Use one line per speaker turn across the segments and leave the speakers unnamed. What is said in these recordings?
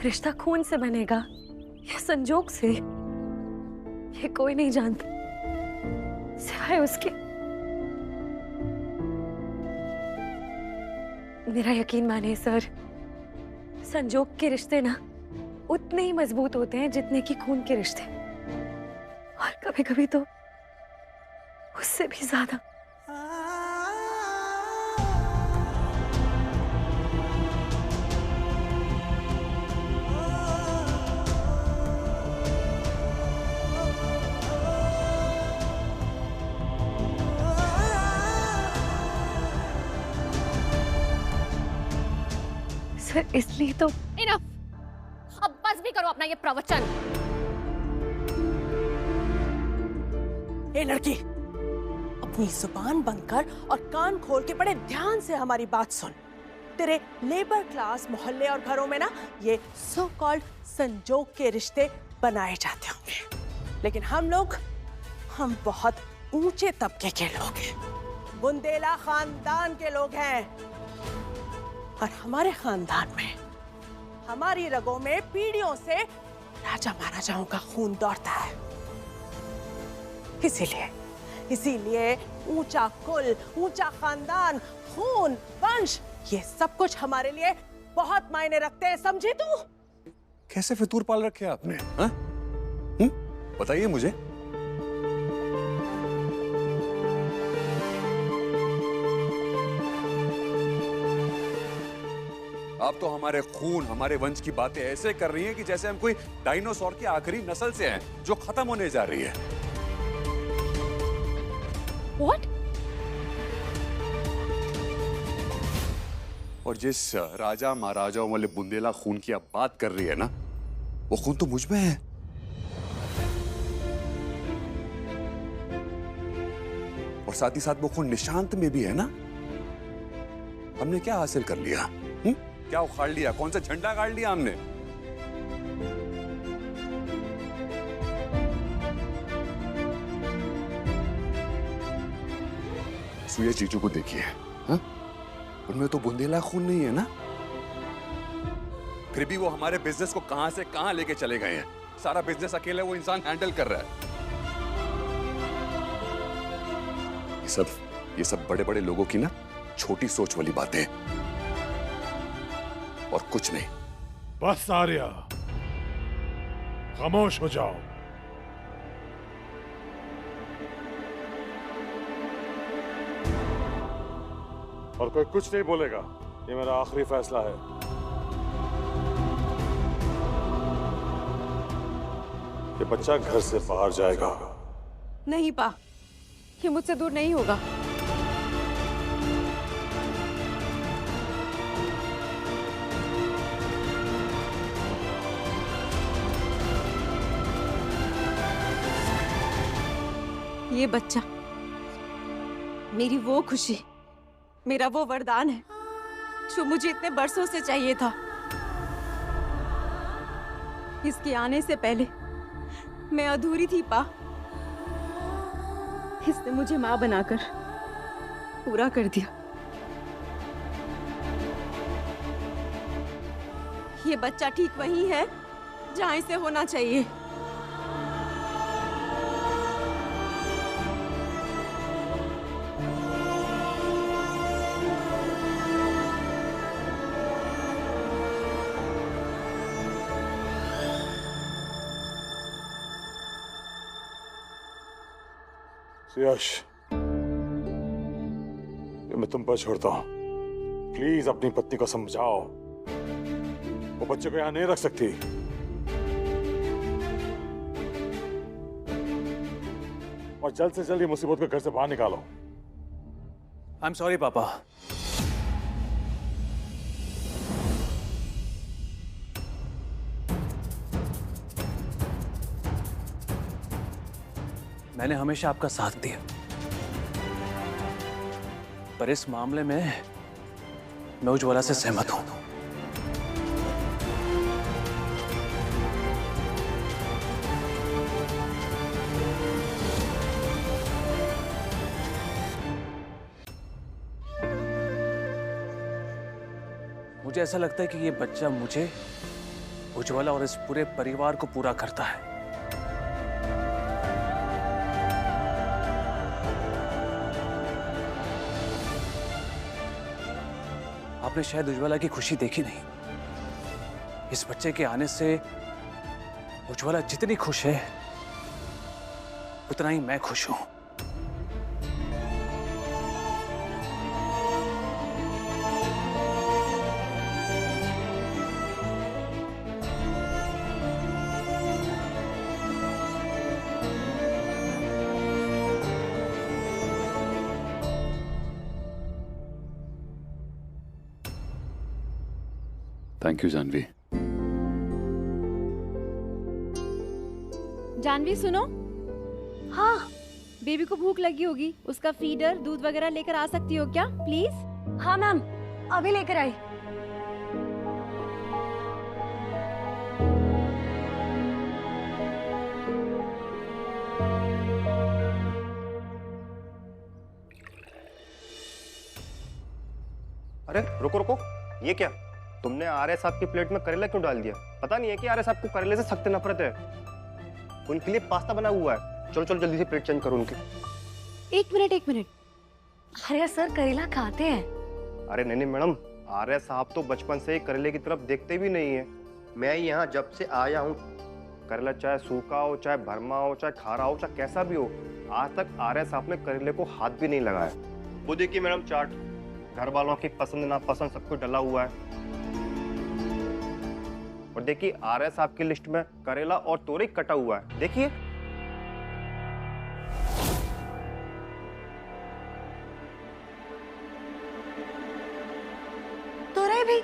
रिश्ता खून से बनेगा या संजोग से, ये कोई नहीं जानता सिवाय उसके। मेरा यकीन मानिए सर, संजोग के रिश्ते ना उतने ही मजबूत होते हैं जितने कि खून के रिश्ते, और कभी कभी तो उससे भी ज्यादा। सर इसलिए तो
इनफ, अब बस भी करो अपना ये प्रवचन।
ए लड़की, अपनी जुबान बंद कर और कान खोल के बड़े ध्यान से हमारी बात सुन। तेरे लेबर क्लास मोहल्ले और घरों में ना ये सो कॉल्ड संजोग के रिश्ते बनाए जाते होंगे, लेकिन हम बहुत ऊंचे तबके के लोग हैं। बुंदेला खानदान के लोग हैं, और हमारे खानदान में, हमारी रगों में पीढ़ियों से राजा महाराजाओं का खून दौड़ता है। इसीलिए ऊंचा कुल, ऊंचा खानदान, खून, वंश, ये सब कुछ हमारे लिए बहुत मायने रखते हैं, समझी तू?
कैसे फितूर पाल रखे आपने? हाँ? बताइए मुझे। आप तो हमारे खून, हमारे वंश की बातें ऐसे कर रही हैं कि जैसे हम कोई डायनासोर की आखिरी नस्ल से हैं जो खत्म होने जा रही है।
What?
और जिस राजा महाराजाओं वाले बुंदेला खून की आप बात कर रही है ना, वो खून तो मुझ में है। और साथ ही साथ वो खून निशांत में भी है ना। हमने क्या हासिल कर लिया? क्या उखाड़ लिया? कौन सा झंडा गाड़ लिया हमने? सुया जीजू को देखिए, हाँ? उनमें तो बुंदेला खून नहीं है ना, फिर भी वो हमारे बिजनेस को कहां से कहां लेके चले गए हैं। सारा बिजनेस अकेले वो इंसान हैंडल कर रहा है। ये सब बड़े बड़े लोगों की ना छोटी सोच वाली बातें, और कुछ नहीं।
बस आर्या, खामोश हो जाओ। और कोई कुछ नहीं बोलेगा, ये मेरा आखिरी फैसला है। ये बच्चा घर से बाहर जाएगा।
नहीं पा, ये मुझसे दूर नहीं होगा। ये बच्चा मेरी वो खुशी, मेरा वो वरदान है जो मुझे इतने बरसों से चाहिए था। इसके आने से पहले मैं अधूरी थी पा। इसने मुझे मां बनाकर पूरा कर दिया। ये बच्चा ठीक वही है जहां इसे होना चाहिए।
यश, ये मैं तुम पर छोड़ता हूं। प्लीज अपनी पत्नी को समझाओ, वो बच्चे को यहां नहीं रख सकती। और जल्द से जल्द ये मुसीबत को घर से बाहर निकालो।
आई एम सॉरी पापा। मैंने हमेशा आपका साथ दिया, पर इस मामले में मैं उज्ज्वला से सहमत हूं। मुझे ऐसा लगता है कि ये बच्चा मुझे उज्ज्वला और इस पूरे परिवार को पूरा करता है। आपने शायद उज्ज्वला की खुशी देखी नहीं। इस बच्चे के आने से उज्ज्वला जितनी खुश है उतना ही मैं खुश हूं।
Thank you Janvi.
जानवी सुनो,
हाँ
बेबी को भूख लगी होगी, उसका फीडर दूध वगैरह लेकर आ सकती हो क्या प्लीज?
हाँ मैम, अभी लेकर आई।
अरे रुको रुको, ये क्या? तुमने आर्य साहब की प्लेट में करेला क्यों डाल दिया? पता नहीं है कि आर्य साहब को करेले से सख्त नफरत है। उनके लिए पास्ता बना हुआ है। चलो चलो जल्दी से प्लेट चेंज करो उनकी।
एक मिनट।
अरे सर करेला खाते हैं।
अरे नहीं मैडम, आर्य साहब तो बचपन से ही करेले की तरफ देखते भी नहीं है। मैं यहाँ जब से आया हूँ, करेला चाहे सूखा हो, चाहे भरमा हो, चाहे खारा हो, चाहे कैसा भी हो, आज तक आर्य साहब ने करेले को हाथ भी नहीं लगाया। वो देखिए मैडम चाट, घर वालों की पसंद नापसंद सब कुछ डला हुआ है। और देखिए आर्य साहब की लिस्ट में करेला और तोरई कटा हुआ है, देखिए।
तोरई भी?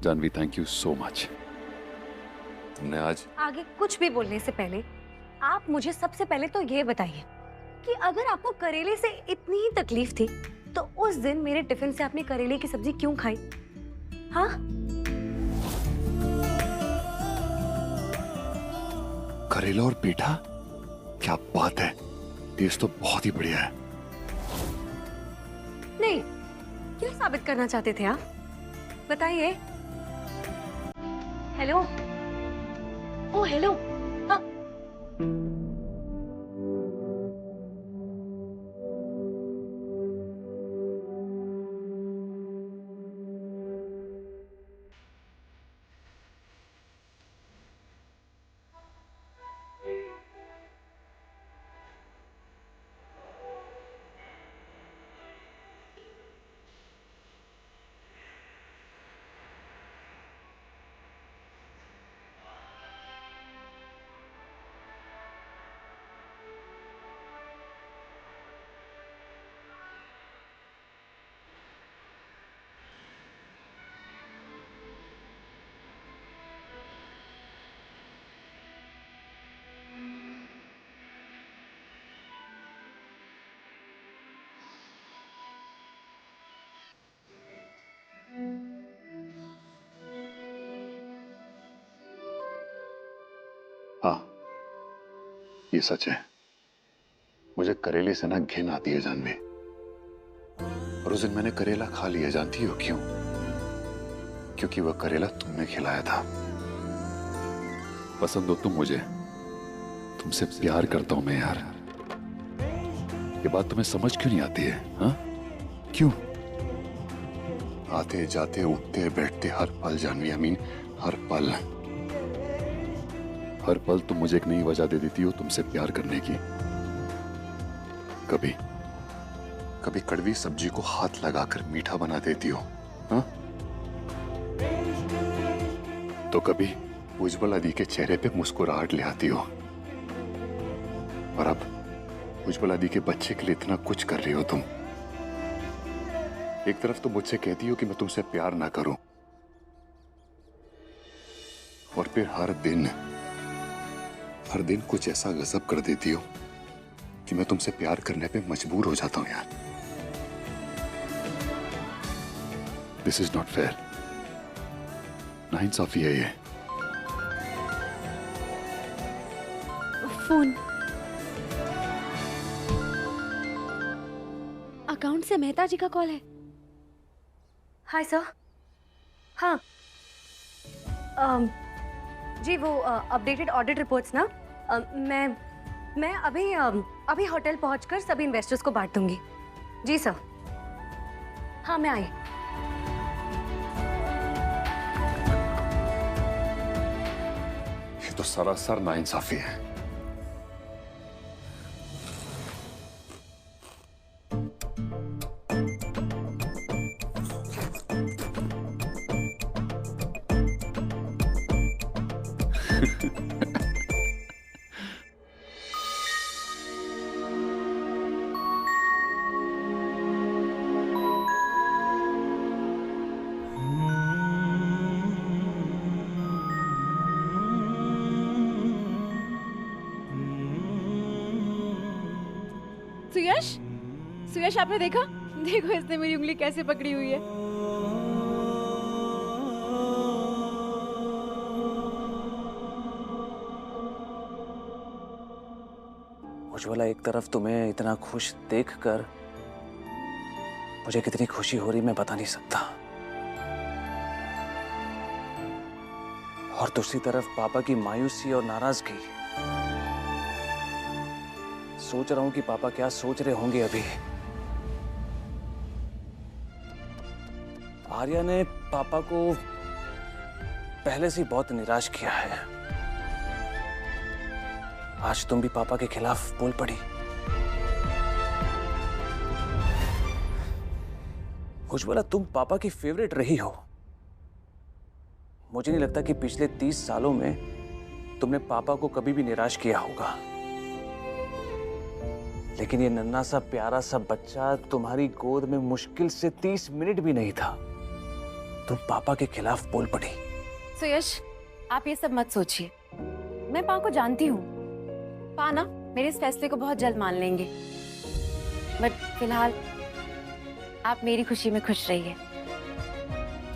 Jhanvi thank you so much. तुमने आज
आगे कुछ भी बोलने से पहले आप मुझे सबसे पहले तो ये बताइए कि अगर आपको करेले से इतनी ही तकलीफ थी तो उस दिन मेरे टिफिन से आपने करेले की सब्जी क्यों खाई? हाँ?
करेला और पेठा, क्या बात है, टेस्ट तो बहुत ही बढ़िया है।
नहीं, क्या साबित करना चाहते थे आप? बताइए। हेलो, ओ हेलो। हाँ।
हाँ, ये सच है। मुझे करेले से ना घिन आती है जानवी। और उस दिन मैंने करेला खा लिया, जानती हो क्यों? क्योंकि वह करेला तुमने खिलाया था। पसंद हो तुम मुझे, तुमसे प्यार करता हूं मैं यार। ये बात तुम्हें समझ क्यों नहीं आती है? हाँ क्यों? आते जाते उठते बैठते हर पल जानवी, अमीन हर पल तुम मुझे एक नई वजह दे देती हो तुमसे प्यार करने की। कभी कभी कड़वी सब्जी को हाथ लगाकर मीठा बना देती हो, हाँ? तो कभी उज्ज्वला दी के चेहरे पे मुस्कुराहट ले आती हो। और अब उज्ज्वला दी के बच्चे के लिए इतना कुछ कर रही हो तुम। एक तरफ तो मुझसे कहती हो कि मैं तुमसे प्यार ना करूं, और फिर हर दिन कुछ ऐसा गजब कर देती हो कि मैं तुमसे प्यार करने पे मजबूर हो जाता हूं यार। This is not fair. नाइंसाफी है ये।
फोन अकाउंट से मेहता जी का कॉल है।
Hi sir. हाँ जी, वो अपडेटेड ऑडिट रिपोर्ट्स ना, मैं अभी होटल पहुंचकर सभी इन्वेस्टर्स को बांट दूंगी। जी सर। हाँ मैं आई।
ये तो सरासर नाइंसाफी है।
सुयश, सुयश आपने देखा? देखो इसने मेरी उंगली कैसे पकड़ी हुई है।
उज्ज्वला, एक तरफ तुम्हें इतना खुश देखकर मुझे कितनी खुशी हो रही मैं बता नहीं सकता, और दूसरी तरफ पापा की मायूसी और नाराजगी। सोच रहा हूं कि पापा क्या सोच रहे होंगे अभी। आर्या ने पापा को पहले से बहुत निराश किया है। आज तुम भी पापा के खिलाफ बोल पड़ी। उज्ज्वला, तुम पापा की फेवरेट रही हो। मुझे नहीं लगता कि पिछले 30 सालों में तुमने पापा को कभी भी निराश किया होगा, लेकिन ये नन्हा सा प्यारा सा बच्चा तुम्हारी गोद में मुश्किल से 30 मिनट भी नहीं था, तुम पापा के खिलाफ बोल पड़ी।
सुयश, आप ये सब मत सोचिए। मैं पा को जानती हूँ। पा ना मेरे इस फैसले को बहुत जल्द मान लेंगे, बट फिलहाल आप मेरी खुशी में खुश रहिए।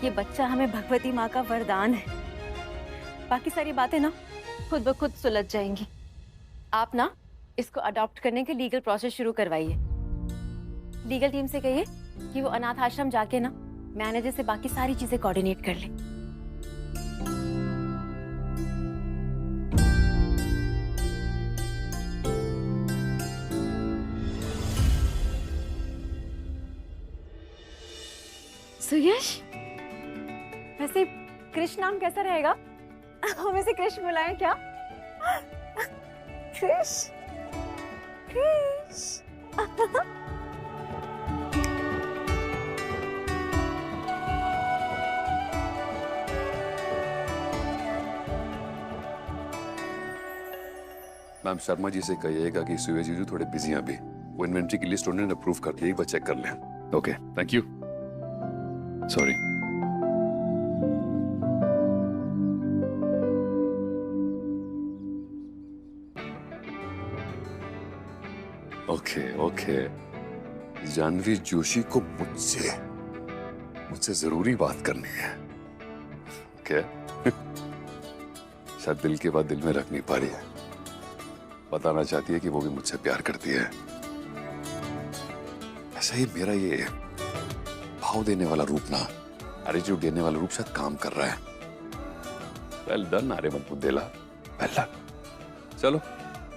ये बच्चा हमें भगवती माँ का वरदान है। बाकी सारी बातें ना खुद ब खुद सुलझ जाएंगी। आप ना इसको अडॉप्ट करने के लीगल प्रोसेस शुरू करवाइए। लीगल टीम से कहिए कि वो अनाथ आश्रम जाके ना मैनेजर से बाकी सारी चीजें कोऑर्डिनेट कर ले। सुयश, वैसे कृष्ण नाम कैसा रहेगा? हम इसे कृष्ण बुलाएं क्या? कृष्ण, कृष्ण।
मैम शर्मा जी से कहिएगा कि सुयश जी थोड़े बिजी हैं अभी। वो इन्वेंट्री की लिस्ट उन्होंने अप्रूव कर दी, एक बार चेक कर लें। Okay, thank you. Sorry. Okay, Jhanvi Joshi को मुझसे जरूरी बात करनी है। ओके। शायद दिल की बात दिल में रख नहीं पा रही है। बताना चाहती है कि वो भी मुझसे प्यार करती है। ऐसा ही मेरा ये भाव देने वाला रूप ना, एटीट्यूड देने वाला रूप शायद काम कर रहा है। Well done Aryaman Bundela, well done. चलो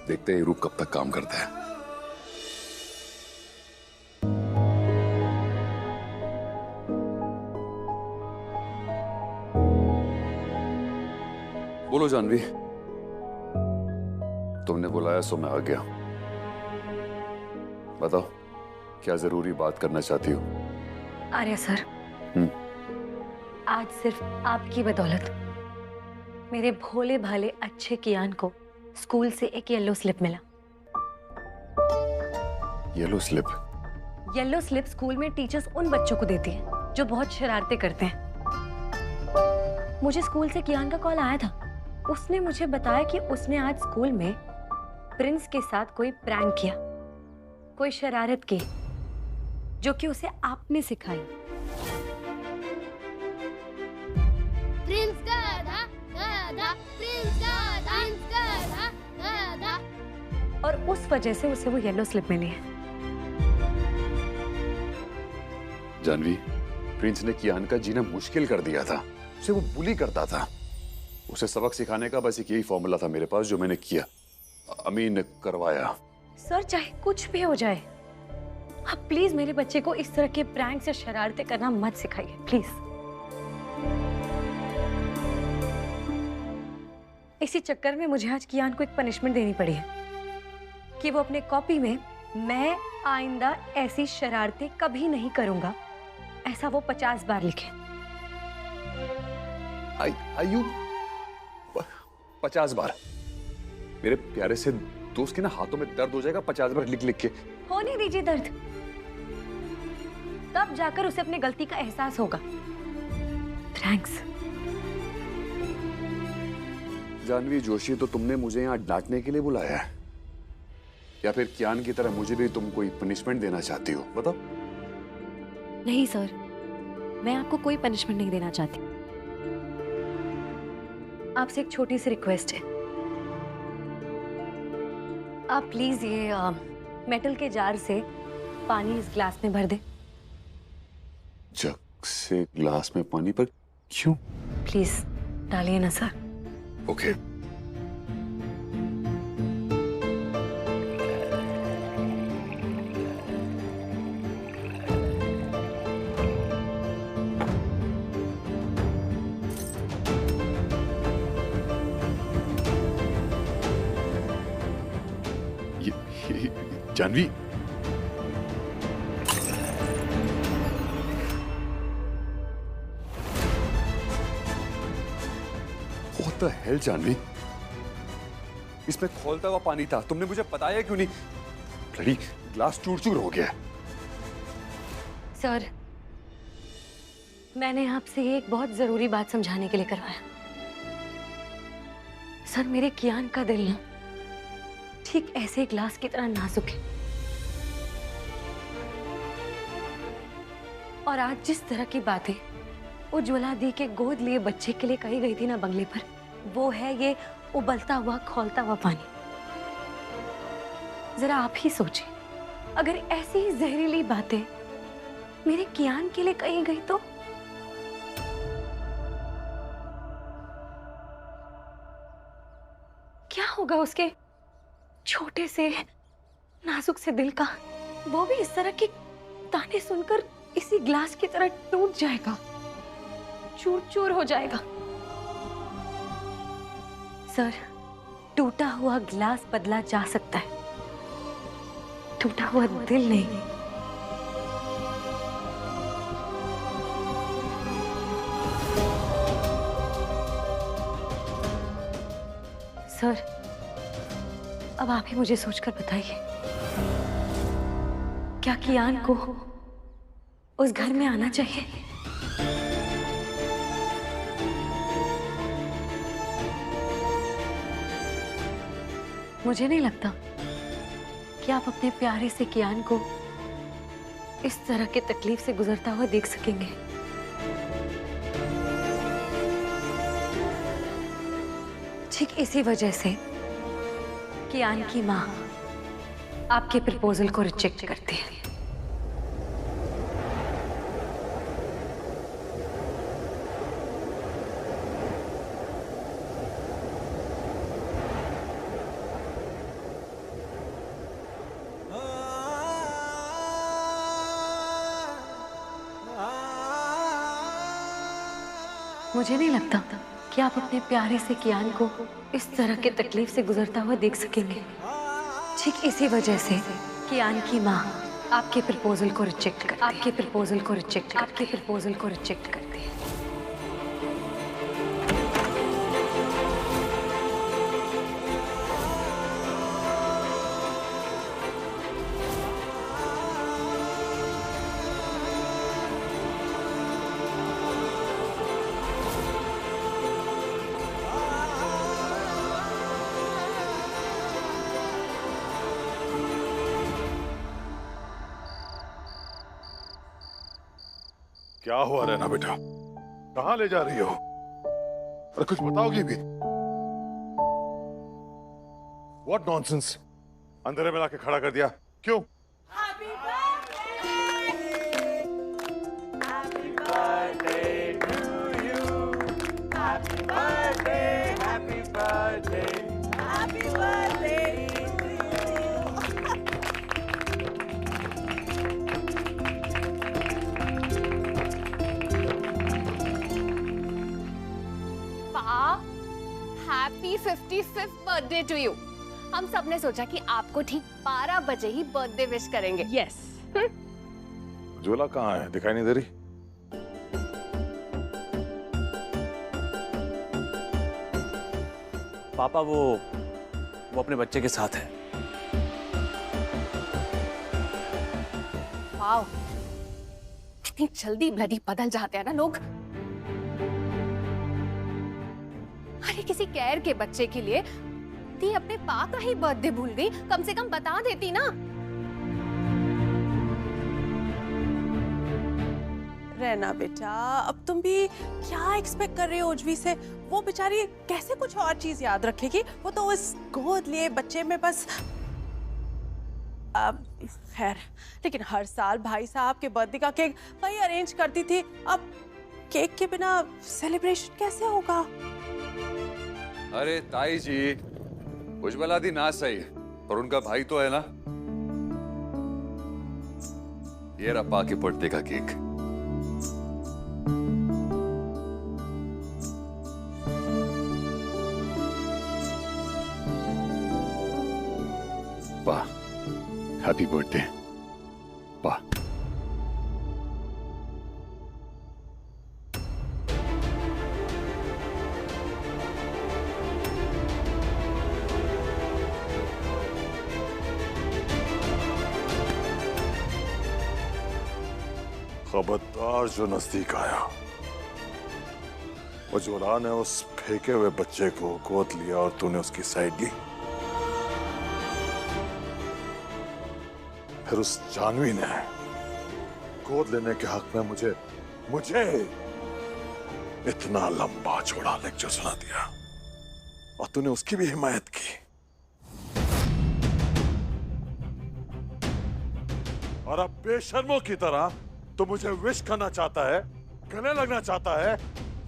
देखते हैं ये रूप कब तक काम करता है। बोलो जानवी, तुमने बुलाया सो मैं आ गया। बताओ क्या जरूरी बात करना चाहती हो?
आर्या सर, आज सिर्फ आपकी बदौलत मेरे भोले भाले अच्छे कियान को स्कूल से एक येलो स्लिप मिला।
Yellow slip?
Yellow slip school में टीचर्स उन बच्चों को देती हैं जो बहुत शरारतें करते हैं। मुझे स्कूल से कियान का कॉल आया था। उसने मुझे बताया कि उसने आज स्कूल में प्रिंस के साथ कोई प्रैंक किया, कोई शरारत की, जो कि उसे आपने सिखाई।
प्रिंस गाधा, गाधा, प्रिंस गाधा, गाधा, गाधा।
और उस वजह से उसे वो येलो स्लिप मिली है।
जानवी, प्रिंस ने कियान का जीना मुश्किल कर दिया था, उसे वो बुली करता था। उसे सबक सिखाने का बस एक यही फॉर्मूला था मेरे पास, जो मैंने किया। अमीन ने करवाया।
सर चाहे कुछ भी हो जाए, आप प्लीज मेरे बच्चे को इस तरह के प्रैंक्स या शरारतें करना मत सिखाइए, प्लीज। इसी चक्कर में मुझे आज कियान को एक पनिशमेंट देनी पड़ी है कि वो अपने कॉपी में मैं आइंदा ऐसी शरारतें कभी नहीं करूंगा ऐसा वो 50 बार लिखे।
आयु 50 बार? मेरे प्यारे से दोस्त के ना हाथों में दर्द हो जाएगा 50 बार लिख लिख के।
होने दीजिए दर्द, तब जाकर उसे अपनी गलती का एहसास होगा। थैंक्स।
जानवी जोशी, तो तुमने मुझे यहाँ डांटने के लिए बुलाया है या फिर कियान की तरह मुझे भी तुम कोई पनिशमेंट देना चाहती हो? बताओ।
नहीं सर, मैं आपको कोई पनिशमेंट नहीं देना चाहती।
आपसे एक छोटी सी रिक्वेस्ट है, आप प्लीज ये मेटल के जार से पानी इस ग्लास में भर दे।
जग से ग्लास में पानी पर क्यों?
प्लीज डालिए ना sir.
Okay. Jhanvi, What the hell, Jhanvi? इसमें खौलता हुआ पानी था, तुमने मुझे बताया क्यों नहीं? ब्लडी ग्लास चूर-चूर हो गया।
सर, मैंने आपसे एक बहुत जरूरी बात समझाने के लिए करवाया। सर, मेरे कियान का दिल ना ठीक ऐसे ग्लास की तरह नाजुक है, और आज जिस तरह की बातें उज्ज्वला दी के गोद लिए बच्चे के लिए कही गई थी ना बंगले पर, वो है ये उबलता हुआ खौलता हुआ पानी। जरा आप ही सोचिए, अगर ऐसी जहरीली बातें मेरे कियान के लिए कही गई तो? क्या होगा उसके छोटे से नाजुक से दिल का? वो भी इस तरह के ताने सुनकर इसी ग्लास की तरह टूट जाएगा, चूर चूर हो जाएगा। सर, टूटा हुआ ग्लास बदला जा सकता है, टूटा हुआ दिल नहीं। सर, अब आप ही मुझे सोचकर बताइए, क्या कियान को उस घर में आना चाहिए? मुझे नहीं लगता कि आप अपने प्यारे से कियान को इस तरह की तकलीफ से गुजरता हुआ देख सकेंगे। ठीक इसी वजह से कियान की माँ आपके प्रपोजल को रिजेक्ट करती है। मुझे नहीं लगता कि आप अपने प्यारे से कियान को इस तरह की तकलीफ से गुजरता हुआ देख सकेंगे। ठीक इसी वजह से कियान की माँ आपके प्रपोजल को रिजेक्ट करती है, आपके प्रपोजल को रिजेक्ट, आपके प्रपोजल को रिजेक्ट करती है।
क्या हुआ रहना बेटा? कहाँ ले जा रही हो? अरे कुछ बताओगी भी? What nonsense? अंधेरे में लाके खड़ा कर दिया, क्यों? Happy birthday! Happy birthday!
birthday to you. Happy birthday, happy birthday.
Happy birthday to you.
Happy 55th birthday to you. हम सब ने सोचा कि आपको ठीक 12 बजे ही बर्थडे विश करेंगे।
यस।
उज्ज्वला कहाँ है? दिखाई नहीं दे रही।
पापा वो अपने बच्चे के साथ है।
वाओ, कितनी जल्दी ब्लडी बदल जाते हैं ना लोग। अरे किसी कैर के बच्चे के लिए ती अपने पा का ही बर्थडे भूल गई, कम से कम बता देती ना।
रहना बेटा, अब तुम भी क्या एक्सपेक्ट कर रहे हो उज्वी से? वो बेचारी कैसे कुछ और चीज याद रखेगी? वो तो उस गोद लिए बच्चे में बस अब खैर, लेकिन हर साल भाई साहब के बर्थडे का केक वही अरेंज करती थी। अब केक के बिना सेलिब्रेशन कैसे होगा?
अरे ताई जी, उज्ज्वला दी ना सही, पर उनका भाई तो है ना। ये रहा पा के बर्थडे का केक। पा, हैप्पी बर्थडे पा।
खबरदार जो नजदीक आया। उज्ज्वला ने उस फेंके हुए बच्चे को गोद लिया और तूने उसकी साइड ली। फिर उस जानवी ने गोद लेने के हक में मुझे इतना लंबा चौड़ा लेक्चर सुना दिया और तूने उसकी भी हिमायत की। और अब बेशर्मों की तरह तो मुझे विश करना चाहता है, गले लगना चाहता है।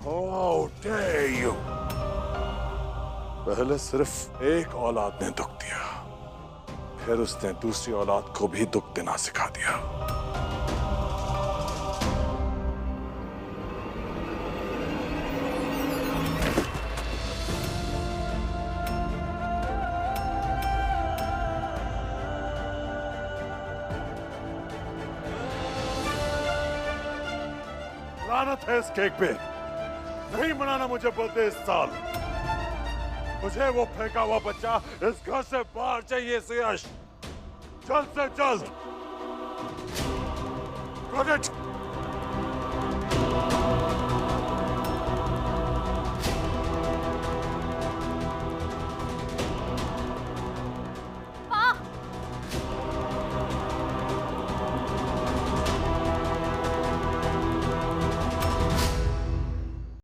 How dare you! पहले सिर्फ एक औलाद ने दुख दिया, फिर उसने दूसरी औलाद को भी दुख देना सिखा दिया। लानत है इस केक पे। नहीं मनाना मुझे बर्थडे इस साल। मुझे वो फेंका हुआ बच्चा इस घर से बाहर चाहिए सुयश, जल्द से जल्द। Got it?